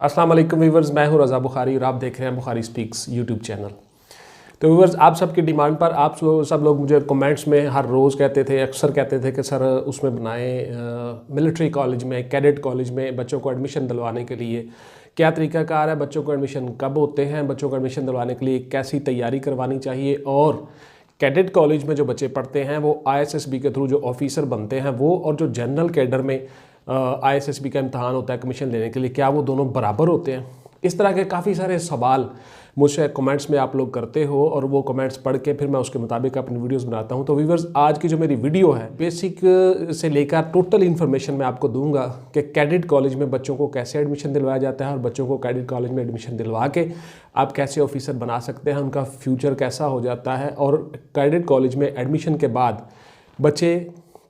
अस्सलाम वालेकुम व्यूवर्स, मैं हूं रज़ा बुखारी और आप देख रहे हैं बुखारी स्पीक्स यूट्यूब चैनल। तो व्यूवर्स, आप सबकी डिमांड पर आप सब लोग मुझे कमेंट्स में हर रोज़ कहते थे, अक्सर कहते थे कि सर उसमें बनाएं मिलिट्री कॉलेज में, कैडेट कॉलेज में बच्चों को एडमिशन दिलवाने के लिए क्या तरीकाकार है, बच्चों को एडमिशन कब होते हैं, बच्चों को एडमिशन दिलवाने के लिए कैसी तैयारी करवानी चाहिए, और कैडेट कॉलेज में जो बच्चे पढ़ते हैं वो ISSB के थ्रू जो ऑफिसर बनते हैं वो, और जो जनरल कैडर में ISSB का इम्तहान होता है कमीशन लेने के लिए, क्या वो दोनों बराबर होते हैं। इस तरह के काफ़ी सारे सवाल मुझसे कमेंट्स में आप लोग करते हो और वो कमेंट्स पढ़ के फिर मैं उसके मुताबिक अपनी वीडियोस बनाता हूं। तो व्यूवर्स, आज की जो मेरी वीडियो है बेसिक से लेकर टोटल इन्फॉर्मेशन मैं आपको दूंगा कि कैडेट कॉलेज में बच्चों को कैसे एडमिशन दिलवाया जाता है और बच्चों को कैडेट कॉलेज में एडमिशन दिलवा के आप कैसे ऑफिसर बना सकते हैं, उनका फ्यूचर कैसा हो जाता है, और कैडेट कॉलेज में एडमिशन के बाद बच्चे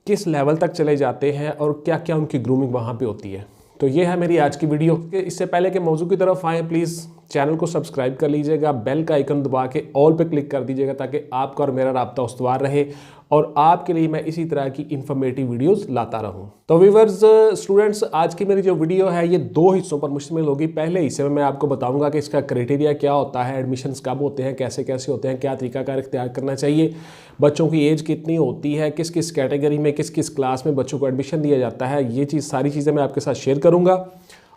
किस लेवल तक चले जाते हैं और क्या क्या उनकी ग्रूमिंग वहाँ पे होती है। तो ये है मेरी आज की वीडियो। इससे पहले कि मौजू की तरफ आएँ, प्लीज़ चैनल को सब्सक्राइब कर लीजिएगा, बेल का आइकन दबा के ऑल पे क्लिक कर दीजिएगा ताकि आपका और मेरा राब्ता उस्तवार रहे और आपके लिए मैं इसी तरह की इंफॉर्मेटिव वीडियोस लाता रहूं। तो व्यूअर्स, स्टूडेंट्स, आज की मेरी जो वीडियो है ये 2 हिस्सों पर मुश्तमिल होगी। पहले हिस्से में मैं आपको बताऊंगा कि इसका क्राइटेरिया क्या होता है, एडमिशन्स कब होते हैं, कैसे कैसे होते हैं, क्या तरीकाकार इख्तियार करना चाहिए, बच्चों की एज कितनी होती है, किस किस कैटेगरी में किस किस क्लास में बच्चों को एडमिशन दिया जाता है, ये सारी चीज़ें मैं आपके साथ शेयर करूँगा।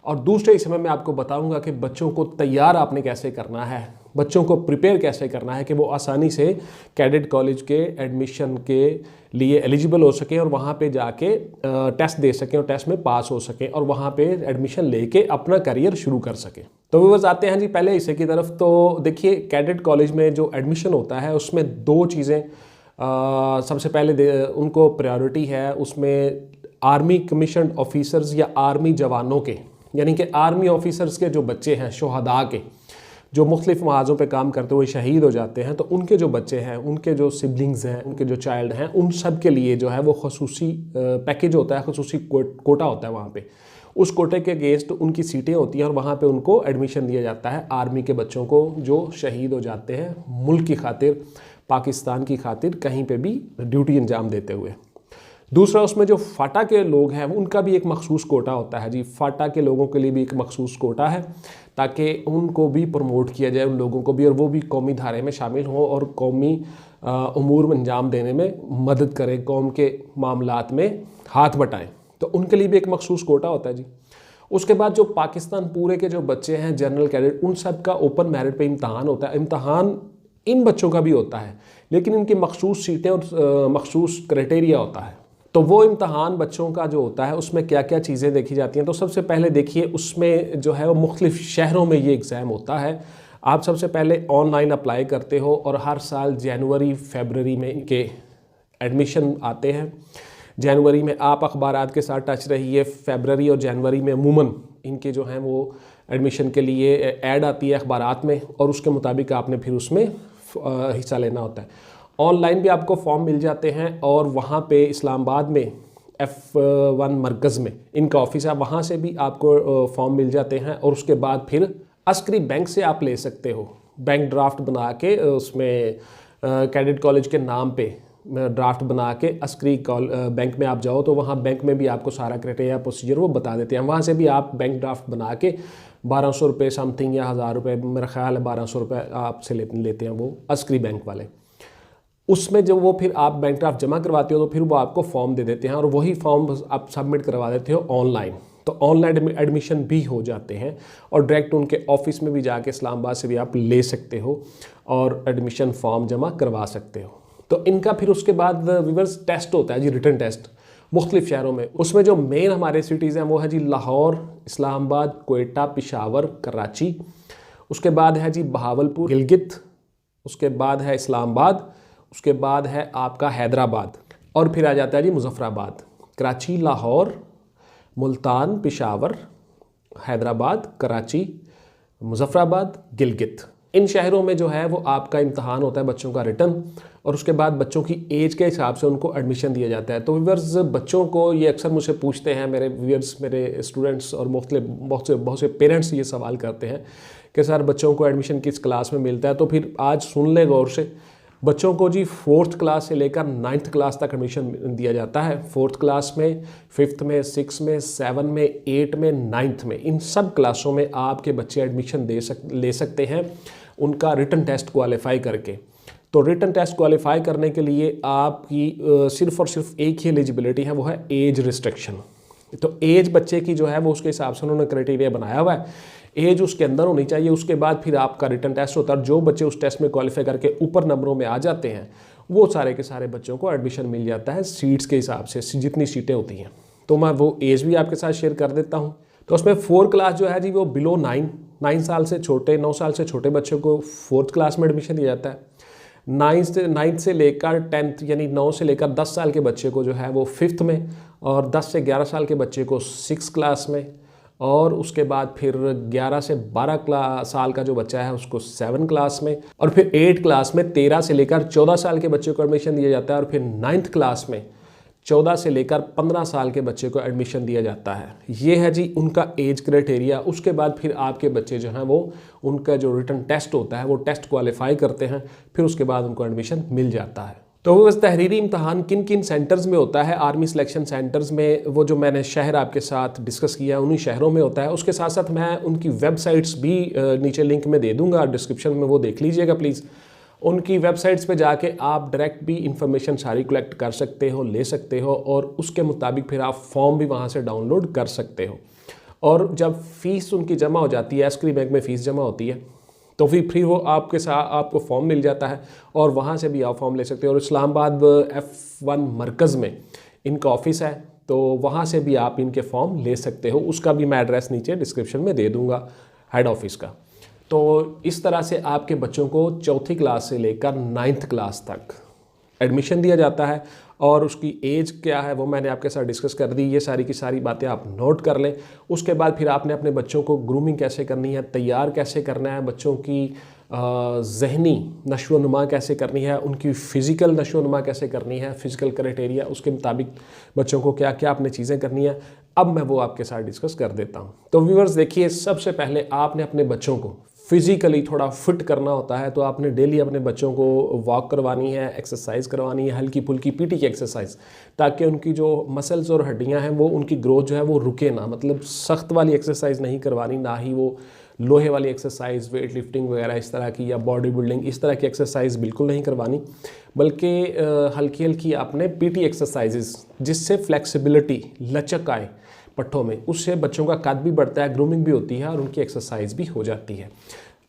और दूसरे हिस्से में मैं आपको बताऊंगा कि बच्चों को तैयार आपने कैसे करना है, बच्चों को प्रिपेयर कैसे करना है कि वो आसानी से कैडेट कॉलेज के एडमिशन के लिए एलिजिबल हो सकें और वहाँ पे जाके टेस्ट दे सकें और टेस्ट में पास हो सकें और वहाँ पे एडमिशन लेके अपना करियर शुरू कर सकें। तो व्यूअर्स, आते हैं जी पहले हिस्से की तरफ। तो देखिए, कैडेट कॉलेज में जो एडमिशन होता है उसमें 2 चीज़ें सबसे पहले उनको प्रायोरिटी है। उसमें आर्मी कमीशन ऑफिसर्स या आर्मी जवानों के, यानी कि आर्मी ऑफिसर्स के जो बच्चे हैं, शोहदा के, जो मुख्तलिफ महाजों पे काम करते हुए शहीद हो जाते हैं, तो उनके जो बच्चे हैं, उनके जो सिबलिंग्स हैं, उनके जो चाइल्ड हैं, उन सब के लिए जो है वो खसूसी पैकेज होता है, खसूसी कोटा होता है वहाँ पे। उस कोटे के अगेंस्ट उनकी सीटें होती हैं और वहाँ पे उनको एडमिशन दिया जाता है आर्मी के बच्चों को जो शहीद हो जाते हैं मुल्क की खातिर, पाकिस्तान की खातिर कहीं पर भी ड्यूटी अंजाम देते हुए। दूसरा, उसमें जो फाटा के लोग हैं उनका भी एक मखसूस कोटा होता है जी। फाटा के लोगों के लिए भी एक मखसूस कोटा है ताकि उनको भी प्रमोट किया जाए, उन लोगों को भी, और वो भी कौमी धारे में शामिल हों और कौमी उमूर में अंजाम देने में मदद करें, कौम के मामलात में हाथ बटाएं। तो उनके लिए भी एक मखसूस कोटा होता है जी। उसके बाद जो पाकिस्तान पूरे के जो बच्चे हैं जनरल कैडेट, उन सब का ओपन मेरिट पे इम्तहान होता है। इम्तहान इन बच्चों का भी होता है लेकिन इनकी मखसूस सीटें और मखसूस क्राइटेरिया होता है। तो वो इम्तहान बच्चों का जो होता है उसमें क्या क्या चीज़ें देखी जाती हैं। तो सबसे पहले देखिए, उसमें जो है वो मुख्तलिफ शहरों में ये एग्ज़ाम होता है। आप सबसे पहले ऑनलाइन अप्लाई करते हो और हर साल जनवरी फरवरी में इनके एडमिशन आते हैं। जनवरी में आप अखबारात के साथ टच रहिए, फरवरी और जनवरी में अमूमन इनके जो हैं वो एडमिशन के लिए ऐड आती है अखबारात में और उसके मुताबिक आपने फिर उसमें हिस्सा लेना होता है। ऑनलाइन भी आपको फॉर्म मिल जाते हैं और वहाँ पे इस्लामाबाद में F1 मरकज़ में इनका ऑफिस है, वहाँ से भी आपको फॉर्म मिल जाते हैं। और उसके बाद फिर अस्करी बैंक से आप ले सकते हो, बैंक ड्राफ्ट बना के उसमें कैडेट कॉलेज के नाम पे ड्राफ्ट बना के अस्करी बैंक में आप जाओ तो वहाँ बैंक में भी आपको सारा क्राइटेरिया प्रोसीजर वो बता देते हैं। वहाँ से भी आप बैंक ड्राफ्ट बना के 1200 रुपये समथिंग या 1000 रुपये, मेरा ख्याल है 1200 रुपये आपसे लेते हैं वो अस्करी बैंक वाले। उसमें जब वो फिर आप बैंक ड्राफ्ट जमा करवाते हो तो फिर वो आपको फॉर्म दे देते हैं और वही फॉर्म आप सबमिट करवा देते हो ऑनलाइन। तो ऑनलाइन एडमिशन भी हो जाते हैं और डायरेक्ट उनके ऑफिस में भी जाके इस्लामाबाद से भी आप ले सकते हो और एडमिशन फॉर्म जमा करवा सकते हो। तो इनका फिर उसके बाद व्यूअर्स टेस्ट होता है जी, रिटन टेस्ट मुख्तलिफ शहरों में। उसमें जो मेन हमारे सिटीज़ हैं वो है जी लाहौर, इस्लामाबाद, कोयटा, पेशावर, कराची। उसके बाद है जी बहावलपुर, गिलगित। उसके बाद है इस्लामाबाद। उसके बाद है आपका हैदराबाद और फिर आ जाता है जी मुजफ्फराबाद। कराची, लाहौर, मुल्तान, पेशावर, हैदराबाद, कराची, मुजफ्फराबाद, गिलगित। इन शहरों में जो है वो आपका इम्तहान होता है बच्चों का रिटन और उसके बाद बच्चों की एज के हिसाब से उनको एडमिशन दिया जाता है। तो व्यूअर्स, बच्चों को ये अक्सर मुझसे पूछते हैं मेरे व्यूअर्स, मेरे स्टूडेंट्स और बहुत से पेरेंट्स ये सवाल करते हैं कि सर बच्चों को एडमिशन किस क्लास में मिलता है। तो फिर आज सुन ले गौर से, बच्चों को जी 4th क्लास से लेकर 9th क्लास तक एडमिशन दिया जाता है। 4th क्लास में, 5th में, 6th में, 7 में, 8 में, 9th में, इन सब क्लासों में आपके बच्चे एडमिशन ले सकते हैं उनका रिटन टेस्ट क्वालिफाई करके। तो रिटन टेस्ट क्वालिफाई करने के लिए आपकी सिर्फ और सिर्फ एक ही एलिजिबिलिटी है, वो है एज रिस्ट्रिक्शन। तो एज बच्चे की जो है वो उसके हिसाब से उन्होंने क्राइटेरिया बनाया हुआ है, एज उसके अंदर होनी चाहिए। उसके बाद फिर आपका रिटन टेस्ट होता है। जो बच्चे उस टेस्ट में क्वालिफाई करके ऊपर नंबरों में आ जाते हैं वो सारे के सारे बच्चों को एडमिशन मिल जाता है सीट्स के हिसाब से, जितनी सीटें होती हैं। तो मैं वो एज भी आपके साथ शेयर कर देता हूँ। तो उसमें 4 क्लास जो है जी वो बिलो 9 साल से छोटे, 9 साल से छोटे बच्चों को 4th क्लास में एडमिशन दिया जाता है। 9th से लेकर 10th यानी 9 से लेकर 10 साल के बच्चे को जो है वो 5th में, और 10 से 11 साल के बच्चे को 6th क्लास में, और उसके बाद फिर 11 से 12 साल का जो बच्चा है उसको 7th क्लास में, और फिर 8th क्लास में 13 से लेकर 14 साल के बच्चे को एडमिशन दिया जाता है, और फिर 9th क्लास में 14 से लेकर 15 साल के बच्चे को एडमिशन दिया जाता है। ये है जी उनका एज क्राइटेरिया। उसके बाद फिर आपके बच्चे जो हैं वो उनका जो रिटन टेस्ट होता है वो टेस्ट क्वालिफाई करते हैं, फिर उसके बाद उनको एडमिशन मिल जाता है। तो वो बस तहरीरी इम्तहान किन किन सेंटर्स में होता है, आर्मी सिलेक्शन सेंटर्स में, वो जो मैंने शहर आपके साथ डिस्कस किया है उन्हीं शहरों में होता है। उसके साथ साथ मैं उनकी वेबसाइट्स भी नीचे लिंक में दे दूंगा डिस्क्रिप्शन में, वो देख लीजिएगा प्लीज़। उनकी वेबसाइट्स पे जाके आप डायरेक्ट भी इंफॉर्मेशन सारी कलेक्ट कर सकते हो, ले सकते हो, और उसके मुताबिक फिर आप फॉर्म भी वहाँ से डाउनलोड कर सकते हो। और जब फ़ीस उनकी जमा हो जाती है, एस्क्री बैंक में फ़ीस जमा होती है, तो फिर वो आपके साथ आपको फॉर्म मिल जाता है और वहाँ से भी आप फॉर्म ले सकते हो। और इस्लामाबाद F1 मरकज़ में इनका ऑफिस है, तो वहाँ से भी आप इनके फॉर्म ले सकते हो। उसका भी मैं एड्रेस नीचे डिस्क्रिप्शन में दे दूँगा, हेड ऑफिस का। तो इस तरह से आपके बच्चों को 4th क्लास से लेकर 9th क्लास तक एडमिशन दिया जाता है। और उसकी एज क्या है वो मैंने आपके साथ डिस्कस कर दी। ये सारी की सारी बातें आप नोट कर लें। उसके बाद फिर आपने अपने बच्चों को ग्रूमिंग कैसे करनी है, तैयार कैसे करना है, बच्चों की ज़हनी नशोनुमा कैसे करनी है, उनकी फ़िज़िकल नशोनुमा कैसे करनी है, फ़िज़िकल क्राइटेरिया उसके मुताबिक बच्चों को क्या क्या आपने चीज़ें करनी है, अब मैं वो आपके साथ डिस्कस कर देता हूँ। तो व्यूअर्स देखिए, सबसे पहले आपने अपने बच्चों को फिज़िकली थोड़ा फिट करना होता है। तो आपने डेली अपने बच्चों को वॉक करवानी है, एक्सरसाइज करवानी है, हल्की फुल्की पीटी की एक्सरसाइज, ताकि उनकी जो मसल्स और हड्डियां हैं वो उनकी ग्रोथ जो है वो रुके ना। मतलब सख्त वाली एक्सरसाइज नहीं करवानी, ना ही वो लोहे वाली एक्सरसाइज, वेट लिफ्टिंग वगैरह इस तरह की, या बॉडी बिल्डिंग इस तरह की एक्सरसाइज बिल्कुल नहीं करवानी, बल्कि हल्की हल्की आपने पीटी एक्सरसाइजेस जिससे फ्लेक्सिबिलिटी, लचक आए पट्ठों में, उससे बच्चों का कद भी बढ़ता है, ग्रूमिंग भी होती है और उनकी एक्सरसाइज भी हो जाती है।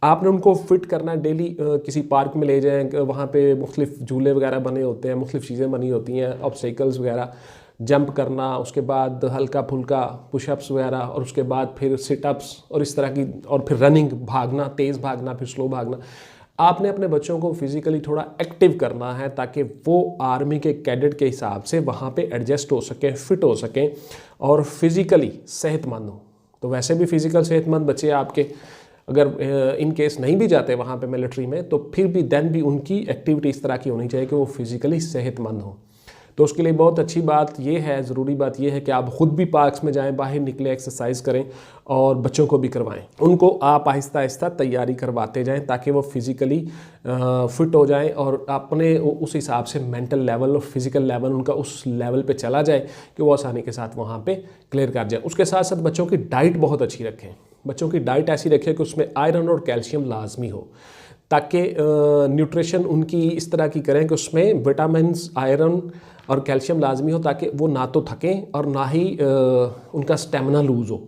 आपने उनको फिट करना है। डेली किसी पार्क में ले जाएं, वहाँ पे मुख्तलिफ झूले वगैरह बने होते हैं, मुख्तलिफ चीज़ें बनी होती हैं, ऑब्स्टिकल्स वगैरह, जंप करना, उसके बाद हल्का फुल्का पुशअप्स वगैरह, और उसके बाद फिर सिटअप्स और इस तरह की, और फिर रनिंग, भागना, तेज़ भागना, फिर स्लो भागना। आपने अपने बच्चों को फिज़िकली थोड़ा एक्टिव करना है ताकि वो आर्मी के कैडेट के हिसाब से वहाँ पे एडजस्ट हो सकें, फिट हो सकें और फिज़िकली सेहतमंद हो। तो वैसे भी फ़िज़िकल सेहतमंद बच्चे आपके अगर इन केस नहीं भी जाते वहाँ पे मिलिट्री में, तो फिर भी देन भी उनकी एक्टिविटी इस तरह की होनी चाहिए कि वो फिज़िकली सेहतमंद हो। तो उसके लिए बहुत अच्छी बात ये है, ज़रूरी बात ये है कि आप ख़ुद भी पार्क्स में जाएं, बाहर निकले, एक्सरसाइज करें और बच्चों को भी करवाएं। उनको आप आहिस्ता आहिस्ता तैयारी करवाते जाएं ताकि वो फिज़िकली फिट हो जाएं और अपने उस हिसाब से मेंटल लेवल और फिज़िकल लेवल उनका उस लेवल पे चला जाए कि वो आसानी के साथ वहाँ पे क्लियर कर जाए। उसके साथ साथ बच्चों की डाइट बहुत अच्छी रखें। बच्चों की डाइट ऐसी रखें कि उसमें आयरन और कैल्शियम लाजमी हो, ताकि न्यूट्रिशन उनकी इस तरह की करें कि उसमें विटामिन्स, आयरन और कैल्शियम लाजमी हो, ताकि वो ना तो थकें और ना ही उनका स्टेमिना लूज़ हो।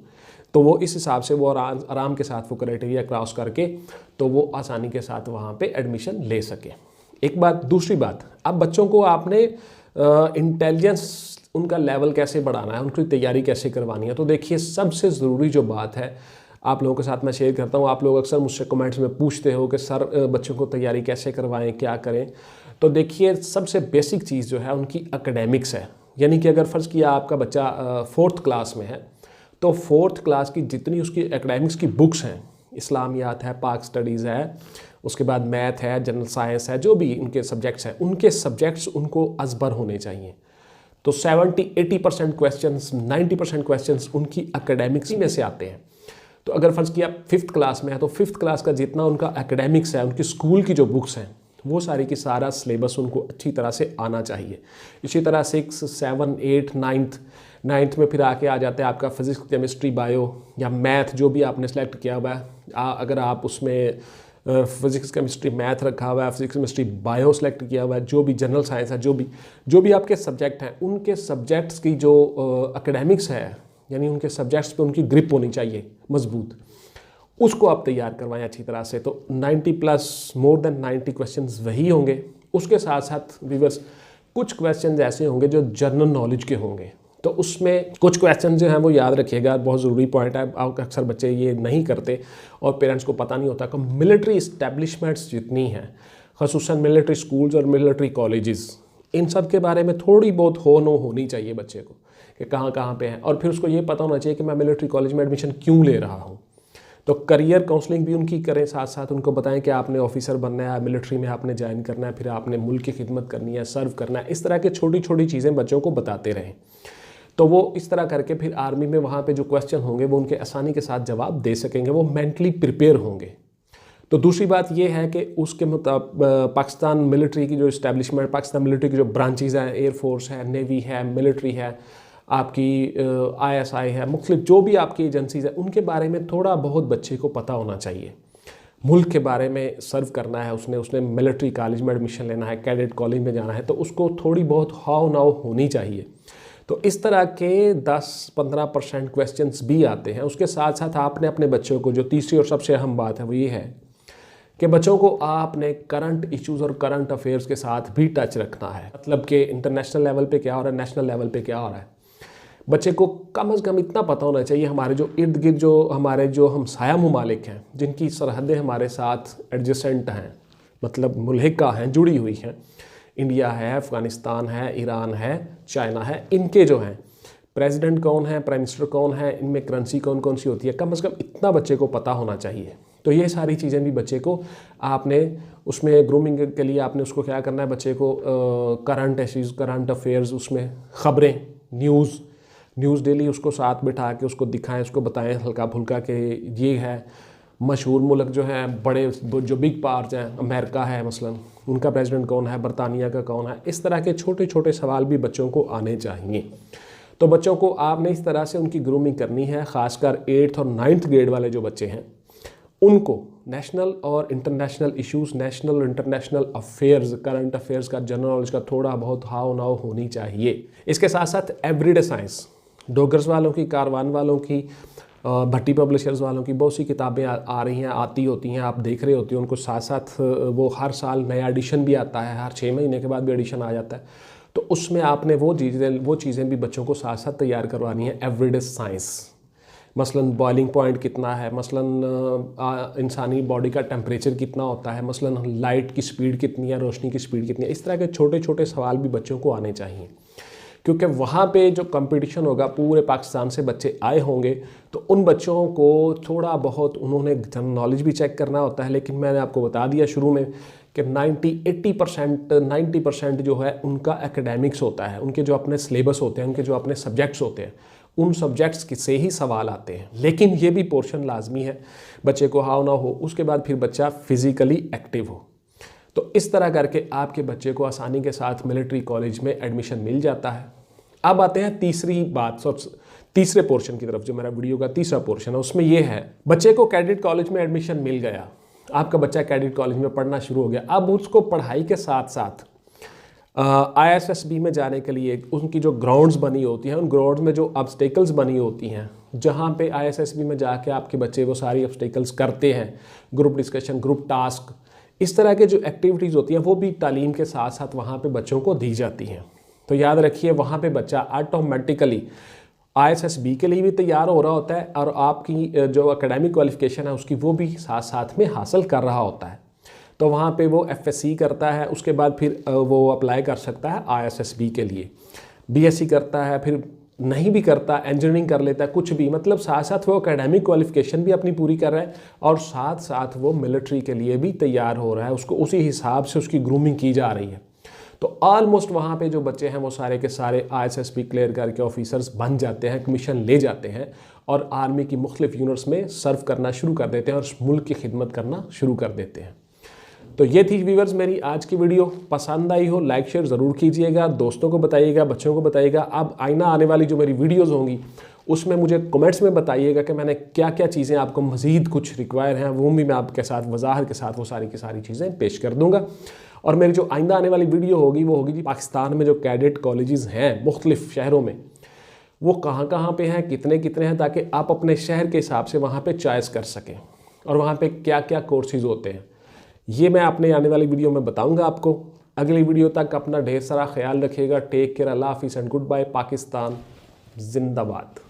तो वो इस हिसाब से वो आराम के साथ वो क्राइटेरिया क्रॉस करके तो वो आसानी के साथ वहाँ पे एडमिशन ले सके। एक बात। दूसरी बात, अब बच्चों को आपने इंटेलिजेंस उनका लेवल कैसे बढ़ाना है, उनकी तैयारी कैसे करवानी है। तो देखिए, सबसे ज़रूरी जो बात है आप लोगों के साथ मैं शेयर करता हूँ। आप लोग अक्सर मुझसे कमेंट्स में पूछते हो कि सर बच्चों को तैयारी कैसे करवाएं, क्या करें। तो देखिए, सबसे बेसिक चीज़ जो है उनकी एकेडमिक्स है। यानी कि अगर फ़र्ज़ किया आपका बच्चा 4th क्लास में है, तो 4th क्लास की जितनी उसकी एकेडमिक्स की बुक्स हैं, इस्लामियात है, पाक स्टडीज़ है, उसके बाद मैथ है, जनरल साइंस है, जो भी उनके सब्जेक्ट्स हैं, उनके सब्जेक्ट्स उनको अज़बर होने चाहिए। तो 70-80% क्वेश्चंस, 90% क्वेश्चंस उनकी एकेडमिक्स में से आते हैं। तो अगर फ़र्ज़ किया 5th क्लास में है, तो 5th क्लास का जितना उनका एकेडमिक्स है, उनकी स्कूल की जो बुक्स हैं, वो सारी की सारा सिलेबस उनको अच्छी तरह से आना चाहिए। इसी तरह 6, 7, 8, 9th में फिर आके आ जाता है आपका फिज़िक्स, केमिस्ट्री, बायो या मैथ जो भी आपने सेलेक्ट किया हुआ है। अगर आप उसमें फिज़िक्स, केमिस्ट्री, मैथ रखा हुआ है, फिज़िक्स, केमिस्ट्री, बायो सेलेक्ट किया हुआ है, जो भी जनरल साइंस है, जो भी आपके सब्जेक्ट हैं, उनके सब्जेक्ट्स की जो एकेडमिक्स है, यानी उनके सब्जेक्ट्स पे उनकी ग्रिप होनी चाहिए मजबूत, उसको आप तैयार करवाएं अच्छी तरह से। तो 90+, मोर देन 90 क्वेश्चंस वही होंगे। उसके साथ साथ व्यूअर्स कुछ क्वेश्चंस ऐसे होंगे जो जनरल नॉलेज के होंगे, तो उसमें कुछ क्वेश्चन जो हैं वो याद रखिएगा, बहुत ज़रूरी पॉइंट है। अक्सर बच्चे ये नहीं करते और पेरेंट्स को पता नहीं होता कि मिलिट्री इस्टेब्लिशमेंट्स जितनी हैं, ख़ुसूसन मिलिट्री स्कूल्स और मिलिट्री कॉलेजेस, इन सब के बारे में थोड़ी बहुत होनी चाहिए बच्चे को कि कहाँ कहाँ पे हैं। और फिर उसको ये पता होना चाहिए कि मैं मिलिट्री कॉलेज में एडमिशन क्यों ले रहा हूँ। तो करियर काउंसलिंग भी उनकी करें, साथ साथ उनको बताएं कि आपने ऑफिसर बनना है, मिलिट्री में आपने ज्वाइन करना है, फिर आपने मुल्क की खिदमत करनी है, सर्व करना है। इस तरह के छोटी छोटी चीज़ें बच्चों को बताते रहें, तो वो इस तरह करके फिर आर्मी में वहाँ पे जो क्वेश्चन होंगे वो उनके आसानी के साथ जवाब दे सकेंगे, वो मेंटली प्रिपेयर होंगे। तो दूसरी बात ये है कि उसके पाकिस्तान मिलिट्री की जो इस्टेब्लिशमेंट, पाकिस्तान मिलिट्री की जो ब्रांचेज़ हैं, एयरफोर्स है, नेवी है, मिलिट्री है, आपकी ISI है, मुख्तलिफ जो भी आपकी एजेंसीज़ है, उनके बारे में थोड़ा बहुत बच्चे को पता होना चाहिए। मुल्क के बारे में सर्व करना है उसने मिलिट्री कॉलेज में एडमिशन लेना है, कैडेट कॉलेज में जाना है, तो उसको थोड़ी बहुत हाउ नाउ होनी चाहिए। तो इस तरह के 10-15% क्वेश्चंस भी आते हैं। उसके साथ साथ आपने अपने बच्चों को, जो तीसरी और सबसे अहम बात है वो ये है कि बच्चों को आपने करंट इश्यूज़ और करंट अफेयर्स के साथ भी टच रखना है। मतलब कि इंटरनेशनल लेवल पे क्या हो रहा है, नेशनल लेवल पे क्या हो रहा है। बच्चे को कम से कम इतना पता होना चाहिए हमारे जो इर्द गिर्द जो हमसाया ममालिक हैं, जिनकी सरहदें हमारे साथ एडजेसेंट हैं, मतलब मुल्हिका हैं, जुड़ी हुई हैं, इंडिया है, अफ़गानिस्तान है, ईरान है, चाइना है, इनके जो हैं प्रेसिडेंट कौन है, प्राइम मिनिस्टर कौन है, इनमें करेंसी कौन कौन सी होती है, कम से कम इतना बच्चे को पता होना चाहिए। तो ये सारी चीज़ें भी बच्चे को आपने उसमें ग्रूमिंग के लिए आपने उसको क्या करना है, बच्चे को करंट इश्यूज़, करंट अफेयर्स, उसमें ख़बरें, न्यूज़ डेली उसको साथ बिठा के उसको दिखाएं, उसको बताएं हल्का फुल्का कि ये है मशहूर मुल्क जो हैं, बड़े जो बिग पावर्स हैं, अमेरिका है मसलन, उनका प्रेसिडेंट कौन है, बरतानिया का कौन है। इस तरह के छोटे छोटे सवाल भी बच्चों को आने चाहिए। तो बच्चों को आपने इस तरह से उनकी ग्रूमिंग करनी है। ख़ासकर 8th और 9th ग्रेड वाले जो बच्चे हैं, उनको नेशनल और इंटरनेशनल इश्यूज़, नेशनल और इंटरनेशनल अफेयर्स, करंट अफेयर्स का, जनरल नॉलेज का थोड़ा बहुत हाव नाव होनी चाहिए। इसके साथ साथ एवरीडे साइंस, डोगर्स वालों की, कारवान वालों की, भट्टी पब्लिशर्स वालों की बहुत सी किताबें आ रही हैं, आती होती हैं, आप देख रहे होते हैं उनको। साथ साथ वो हर साल नया एडिशन भी आता है, हर 6 महीने के बाद भी एडिशन आ जाता है। तो उसमें आपने वो चीज़ें भी बच्चों को साथ साथ तैयार करवानी है। एवरीडे साइंस, मसलन बॉइलिंग पॉइंट कितना है, मसलन इंसानी बॉडी का टेम्परेचर कितना होता है, मसलन लाइट की स्पीड कितनी है, रोशनी की स्पीड कितनी है। इस तरह के छोटे छोटे सवाल भी बच्चों को आने चाहिए, क्योंकि वहाँ पे जो कंपटीशन होगा, पूरे पाकिस्तान से बच्चे आए होंगे, तो उन बच्चों को थोड़ा बहुत उन्होंने जनरल नॉलेज भी चेक करना होता है। लेकिन मैंने आपको बता दिया शुरू में कि 90% जो है उनका एकेडमिक्स होता है, उनके जो अपने सिलेबस होते हैं, उनके जो अपने सब्जेक्ट्स होते हैं, उन सब्जेक्ट्स से ही सवाल आते हैं। लेकिन ये भी पोर्शन लाजमी है बच्चे को हाव ना हो, उसके बाद फिर बच्चा फिज़िकली एक्टिव हो। तो इस तरह करके आपके बच्चे को आसानी के साथ मिलिट्री कॉलेज में एडमिशन मिल जाता है। अब आते हैं तीसरी बात, तीसरे पोर्शन की तरफ, जो मेरा वीडियो का तीसरा पोर्शन है। उसमें यह है, बच्चे को कैडेट कॉलेज में एडमिशन मिल गया, आपका बच्चा कैडेट कॉलेज में पढ़ना शुरू हो गया। अब उसको पढ़ाई के साथ साथ ISSB में जाने के लिए उनकी जो ग्राउंड्स बनी होती हैं, उन ग्राउंड्स में जो ऑब्स्टेकल्स बनी होती हैं, जहाँ पे ISSB में जाके आपके बच्चे वो सारी ऑब्स्टेकल्स करते हैं, ग्रुप डिस्कशन, ग्रुप टास्क, इस तरह के जो एक्टिविटीज़ होती हैं वो भी तालीम के साथ साथ वहाँ पे बच्चों को दी जाती हैं। तो याद रखिए, वहाँ पे बच्चा ऑटोमेटिकली ISSB के लिए भी तैयार हो रहा होता है और आपकी जो एकेडमिक क्वालिफिकेशन है उसकी वो भी साथ साथ में हासिल कर रहा होता है। तो वहाँ पे वो FSC करता है, उसके बाद फिर वो अप्लाई कर सकता है ISSB के लिए, BSc करता है, फिर नहीं भी करता, इंजीनियरिंग कर लेता है, कुछ भी, मतलब साथ साथ वो एकेडमिक क्वालिफिकेशन भी अपनी पूरी कर रहा है और साथ साथ वो मिलिट्री के लिए भी तैयार हो रहा है। उसको उसी हिसाब से उसकी ग्रूमिंग की जा रही है। तो ऑलमोस्ट वहाँ पे जो बच्चे हैं वो सारे के सारे ISSB क्लियर करके ऑफिसर्स बन जाते हैं, कमीशन ले जाते हैं और आर्मी की मुख्तलिफ यूनिट्स में सर्व करना शुरू कर देते हैं और मुल्क की खिदमत करना शुरू कर देते हैं। तो ये थी व्यूअर्स मेरी आज की वीडियो। पसंद आई हो लाइक शेयर ज़रूर कीजिएगा, दोस्तों को बताइएगा, बच्चों को बताइएगा। अब आइना आने वाली जो मेरी वीडियोस होंगी उसमें मुझे कमेंट्स में बताइएगा कि मैंने क्या क्या चीज़ें आपको मज़ीद कुछ रिक्वायर हैं, वो भी मैं आपके साथ वजाहत के साथ वो सारी की सारी चीज़ें पेश कर दूँगा। और मेरी जो आइंदा आने वाली वीडियो होगी वो होगी जी पाकिस्तान में जो कैडेट कॉलेजेस हैं मुख्तलिफ़ शहरों में, वो कहाँ पे हैं, कितने कितने हैं, ताकि आप अपने शहर के हिसाब से वहाँ पे चॉइस कर सकें और वहाँ पे क्या क्या कोर्सेज़ होते हैं। ये मैं अपने आने वाली वीडियो में बताऊंगा आपको। अगली वीडियो तक अपना ढेर सारा ख्याल रखिएगा। टेक केयर, अल्लाह हाफिज़ एंड गुड बाय। पाकिस्तान जिंदाबाद।